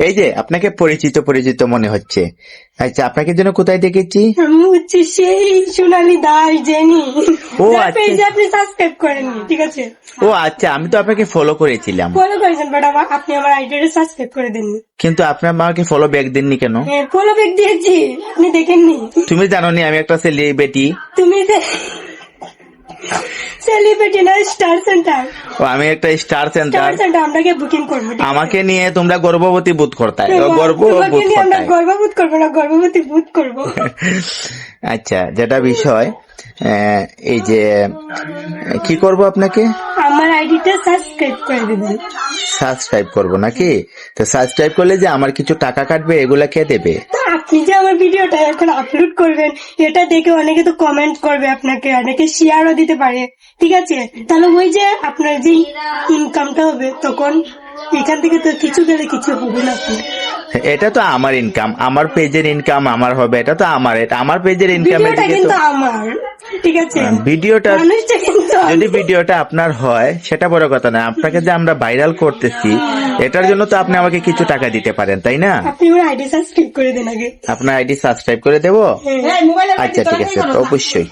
এই যে আপনাকে পরিচিত পরিচিত মনে হচ্ছে। আচ্ছা, আপনাকে যেন কোথায় দেখেছি? আমি হচ্ছে সেই সোনালী দাস জেনি। ও যার আচ্ছা। পেজে আপনি সাবস্ক্রাইব করেননি, ঠিক আছে? ও আচ্ছা, আমি তো আপনাকে ফলো করেছিলাম, ফলো করেছেন, বাট আপনি আমার আইডিটা সাবস্ক্রাইব করে দেননি। কিন্তু আপনি আমাকে ফলো ব্যাক দেননি কেন? হ্যাঁ, ফলো ব্যাক দিয়েছি, আপনি দেখেননি। তুমি জানো নি আমি একটা সেলিব্রিটি? তুমি সেলিব্রিটি না, স্টার সেন্টার। ও, আমি একটা স্টার সেন্টার। স্টার সেন্টার আপনাকে বুকিং করবো, ঠিক আছে? আমাকে নিয়ে তোমরা গর্ভবতী বোধ করতায়, তোমাকে গর্ভবোধ নিয়ে আমরা করতায়। গর্ভবোধ করবো না, গর্ভবতী বোধ করবো। আচ্ছা, যেটা বিষয়, এই যে কি করব আপনাকে? আমার আইডিটা সাবস্ক্রাইব করে দিবেন। সাবস্ক্রাইব করব নাকি? তো সাবস্ক্রাইব করলে যে আমার কিছু টাকা কাটবে, এগুলা কে দেবে? তো আপনি যে আমার ভিডিওটা এখন আপলোড করবেন, এটা দেখে অনেকে তো কমেন্ট করবে আপনাকে, অনেকে শেয়ারও দিতে পারে, ঠিক আছে? তাহলে ওই যে আপনার যে ইনকামটা হবে, তখন এখান থেকে তো কিছু গেলে কিছু হবে না আপনার। এটা তো আমার ইনকাম, আমার পেজের ইনকাম আমার হবে, এটা তো আমার, এটা আমার পেজের ইনকাম। ভিডিওটা কিন্তু আমার, ঠিক আছে? ভিডিওটা মানুষটা কিন্তু যদি ভিডিওটা আপনার হয় সেটা বড় কথা না, আপনাকে যে আমরা ভাইরাল করতেছি এটার জন্য তো আপনি আমাকে কিছু টাকা দিতে পারেন, তাই না? আপনি আমার আইডি সাবস্ক্রাইব করে দেন আগে। আপনার আইডি সাবস্ক্রাইব করে দেবো? হ্যাঁ। আচ্ছা ঠিক আছে, তো অবশ্যই।